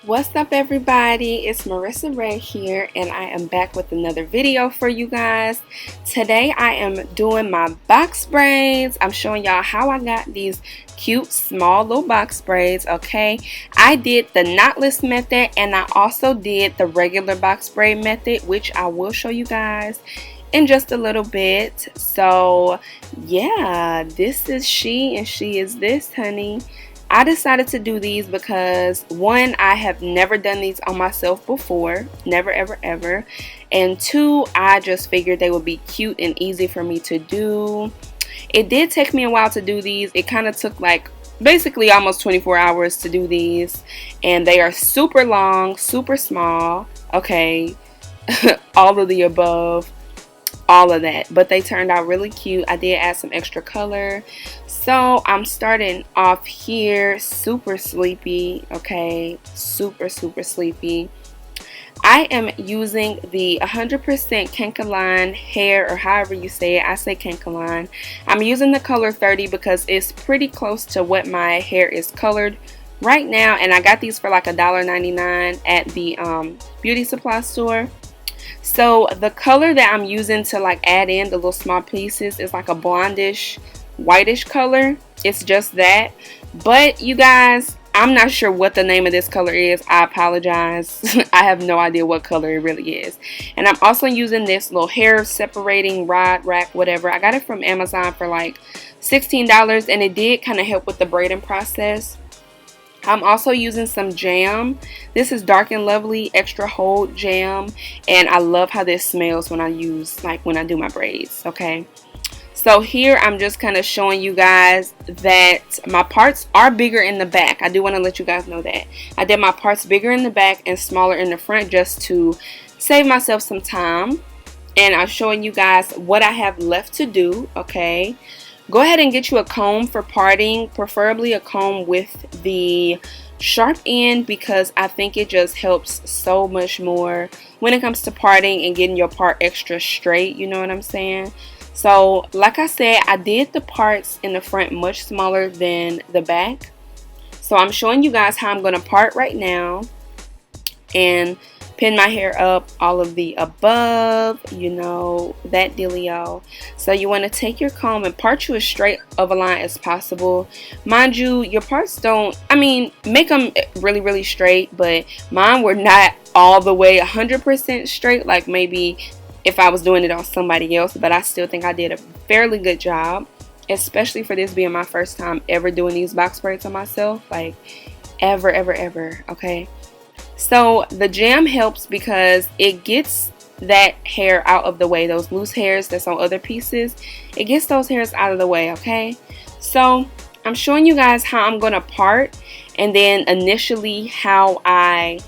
What's up, everybody? It's Marissa Ray here, and I am back with another video for you guys. Today I am doing my box braids. I'm showing y'all how I got these cute small little box braids. Okay, I did the knotless method and I also did the regular box braid method, which I will show you guys in just a little bit. So yeah, this is she and she is this, honey. I decided to do these because one, I have never done these on myself before, never ever ever, and two, I just figured they would be cute and easy for me to do. It did take me a while to do these. It kind of took like basically almost 24 hours to do these, and they are super long, super small, okay, all of the above, all of that, but they turned out really cute. I did add some extra color. So I'm starting off here super sleepy, okay, super sleepy. I am using the 100% Kanekalon hair, or however you say it. I say Kanekalon. I'm using the color 30 because it's pretty close to what my hair is colored right now, and I got these for like $1.99 at the beauty supply store. So the color that I'm using to like add in the little small pieces is like a blondish, whitish color. It's just that. But you guys, I'm not sure what the name of this color is. I apologize. I have no idea what color it really is. And I'm also using this little hair separating rod rack, whatever. I got it from Amazon for like $16, and it did kind of help with the braiding process. I'm also using some jam. This is Dark and Lovely Extra Hold Jam, and I love how this smells when I use, like when I do my braids, okay? So here I'm just kind of showing you guys that my parts are bigger in the back. I do want to let you guys know that. I did my parts bigger in the back and smaller in the front just to save myself some time. And I'm showing you guys what I have left to do, okay? Go ahead and get you a comb for parting, preferably a comb with the sharp end, because I think it just helps so much more when it comes to parting and getting your part extra straight, you know what I'm saying? So like I said, I did the parts in the front much smaller than the back. So I'm showing you guys how I'm going to part right now and pin my hair up, all of the above, you know, that dealio. So you want to take your comb and part you as straight of a line as possible. Mind you, your parts don't, I mean, make them really straight, but mine were not all the way 100% straight, like maybe if I was doing it on somebody else, but I still think I did a fairly good job, especially for this being my first time ever doing these box braids on myself, like ever, okay? So the jam helps because it gets that hair out of the way, those loose hairs that's on other pieces. It gets those hairs out of the way, okay? So I'm showing you guys how I'm going to part, and then initially how I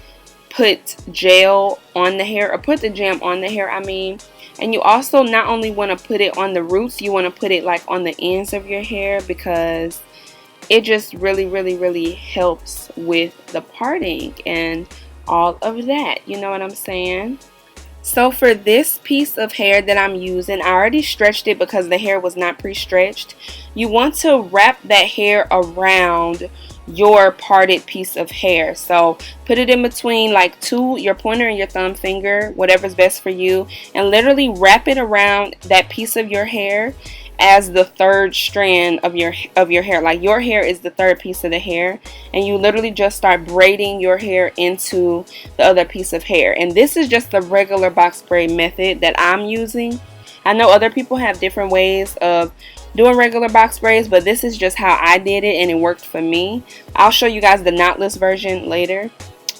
put gel on the hair, or put the jam on the hair, I mean. And you also not only want to put it on the roots, you want to put it like on the ends of your hair, because it just really helps with the parting and all of that, you know what I'm saying? So for this piece of hair that I'm using, I already stretched it because the hair was not pre-stretched. You want to wrap that hair around your parted piece of hair. So put it in between like your pointer and your thumb finger, whatever's best for you, and literally wrap it around that piece of your hair as the third strand of your hair. Like your hair is the third piece of the hair, and you literally just start braiding your hair into the other piece of hair. And this is just the regular box braid method that I'm using. I know other people have different ways of doing regular box braids, but this is just how I did it and it worked for me. I'll show you guys the knotless version later.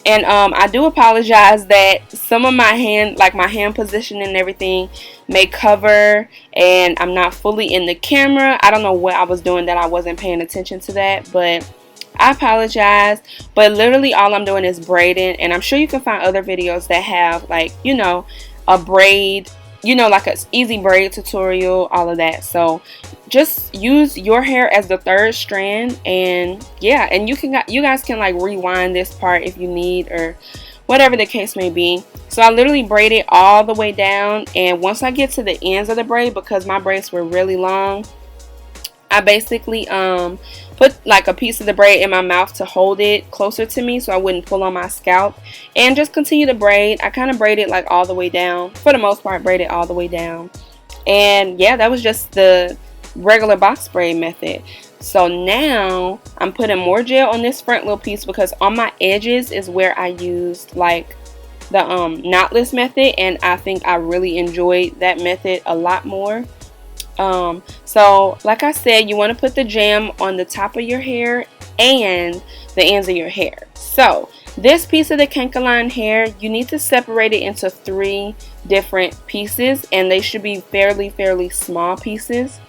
And I do apologize that some of my hand, like my hand position and everything, may cover and I'm not fully in the camera. I don't know what I was doing that I wasn't paying attention to that, but I apologize. But literally all I'm doing is braiding, and I'm sure you can find other videos that have, like, you know, a braid, you know, like an easy braid tutorial, all of that. So just use your hair as the third strand, and yeah, and you guys can like rewind this part if you need, or whatever the case may be. So I literally braided all the way down, and once I get to the ends of the braid, because my braids were really long, I basically put like a piece of the braid in my mouth to hold it closer to me so I wouldn't pull on my scalp, and just continue to braid. I kind of braided like all the way down. For the most part, braided all the way down. And yeah, that was just the regular box braid method. So now I'm putting more gel on this front little piece because on my edges is where I used like the knotless method, and I think I really enjoyed that method a lot more. So like I said, you want to put the jam on the top of your hair and the ends of your hair. So this piece of the Kanekalon hair, you need to separate it into 3 different pieces, and they should be fairly small pieces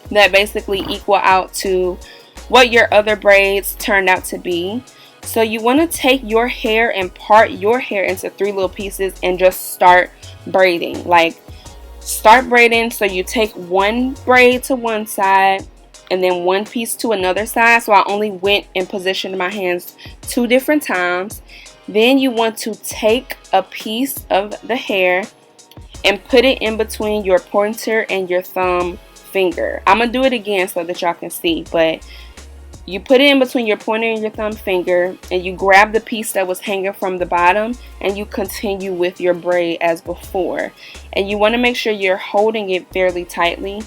that basically equal out to what your other braids turned out to be. So you want to take your hair and part your hair into 3 little pieces and just start braiding. Like, start braiding, so you take one braid to one side and then one piece to another side. So I only went and positioned my hands 2 different times. Then you want to take a piece of the hair and put it in between your pointer and your thumb finger. I'm gonna do it again so that y'all can see, but you put it in between your pointer and your thumb finger, and you grab the piece that was hanging from the bottom, and you continue with your braid as before. And you want to make sure you're holding it fairly tightly.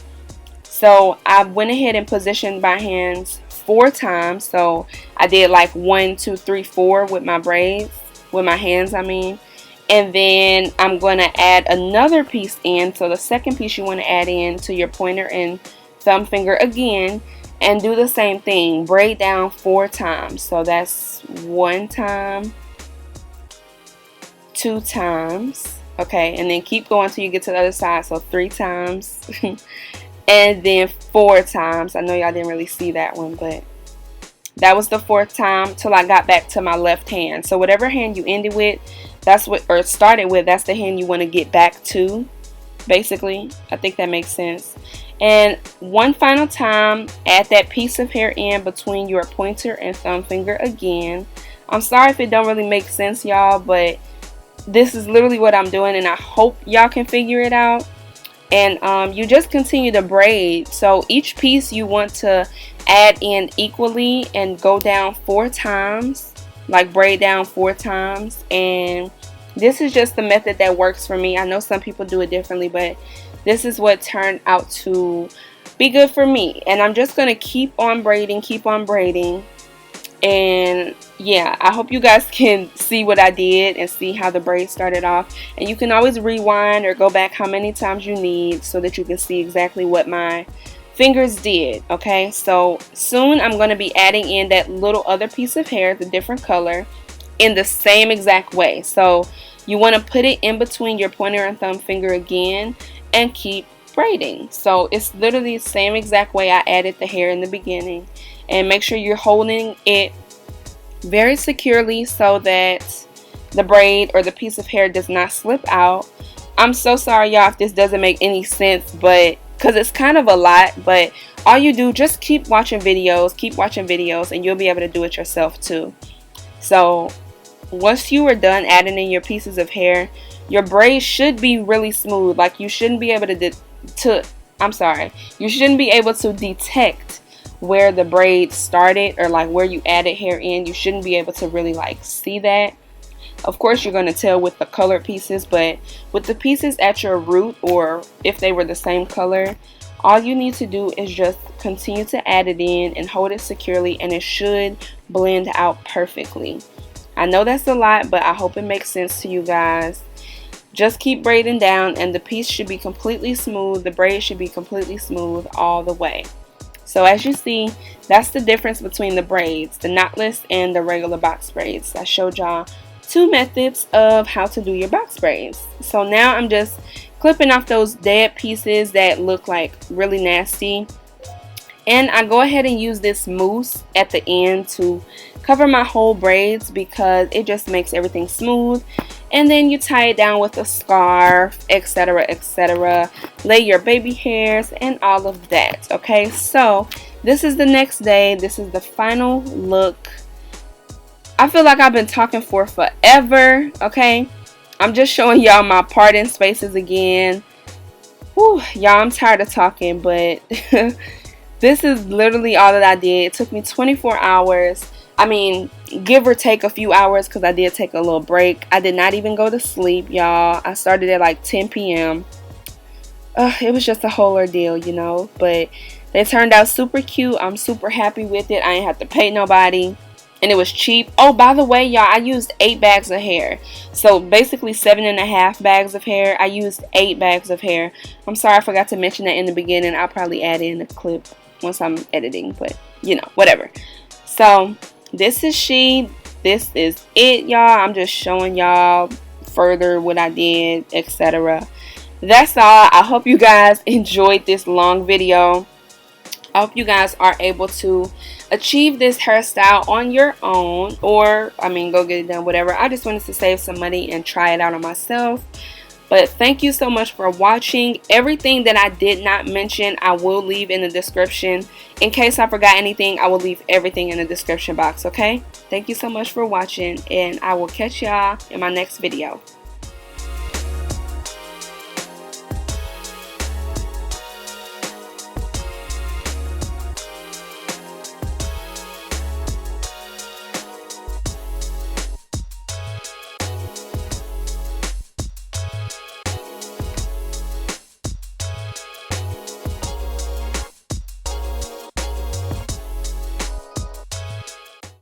So I went ahead and positioned my hands 4 times. So I did like 1, 2, 3, 4 with my braids, with my hands I mean. And then I'm going to add another piece in. So the second piece you want to add in to your pointer and thumb finger again. And do the same thing, braid down 4 times. So that's 1 time, 2 times, okay, and then keep going till you get to the other side. So 3 times, and then 4 times. I know y'all didn't really see that one, but that was the 4th time till I got back to my left hand. So whatever hand you ended with, that's what, or started with, that's the hand you want to get back to, basically. I think that makes sense. And one final time, add that piece of hair in between your pointer and thumb finger again. I'm sorry if it don't really make sense, y'all, but this is literally what I'm doing, and I hope y'all can figure it out. And you just continue to braid. So each piece you want to add in equally and go down 4 times, like braid down 4 times. And this is just the method that works for me. I know some people do it differently, but this is what turned out to be good for me. And I'm just going to keep on braiding. And yeah, I hope you guys can see what I did and see how the braid started off. And you can always rewind or go back how many times you need so that you can see exactly what my fingers did. Okay, so soon I'm going to be adding in that little other piece of hair, the different color, in the same exact way. So you want to put it in between your pointer and thumb finger again and keep braiding. So it's literally the same exact way I added the hair in the beginning. And make sure you're holding it very securely so that the braid or the piece of hair does not slip out. I'm so sorry, y'all, if this doesn't make any sense, but because it's kind of a lot. But all you do, just keep watching videos, and you'll be able to do it yourself too. So once you are done adding in your pieces of hair, your braid should be really smooth. Like, you shouldn't be able you shouldn't be able to detect where the braid started or like where you added hair in. You shouldn't be able to really like see that. Of course you're going to tell with the colored pieces, but with the pieces at your root, or if they were the same color, all you need to do is just continue to add it in and hold it securely, and it should blend out perfectly. I know that's a lot, but I hope it makes sense to you guys. Just keep braiding down, and the piece should be completely smooth. The braid should be completely smooth all the way. So as you see, that's the difference between the braids, the knotless and the regular box braids. I showed y'all 2 methods of how to do your box braids. So now I'm just clipping off those dead pieces that look like really nasty. And I go ahead and use this mousse at the end to cover my whole braids because it just makes everything smooth. And then you tie it down with a scarf, etc., etc. Lay your baby hairs and all of that. Okay, so this is the next day. This is the final look. I feel like I've been talking for forever. Okay, I'm just showing y'all my parting spaces again. Whew, y'all, I'm tired of talking, but this is literally all that I did. It took me 24 hours. I mean, give or take a few hours because I did take a little break. I did not even go to sleep, y'all. I started at like 10 p.m. It was just a whole ordeal, you know. But they turned out super cute. I'm super happy with it. I didn't have to pay nobody. And it was cheap. Oh, by the way, y'all, I used 8 bags of hair. So basically 7.5 bags of hair. I used 8 bags of hair. I'm sorry I forgot to mention that in the beginning. I'll probably add in a clip once I'm editing. But, you know, whatever. So, this is she. This is it, y'all. I'm just showing y'all further what I did, etc. That's all. I hope you guys enjoyed this long video. I hope you guys are able to achieve this hairstyle on your own, or I mean go get it done, whatever. I just wanted to save some money and try it out on myself. But thank you so much for watching. Everything that I did not mention I will leave in the description. In case I forgot anything, I will leave everything in the description box, okay? Thank you so much for watching, and I will catch y'all in my next video.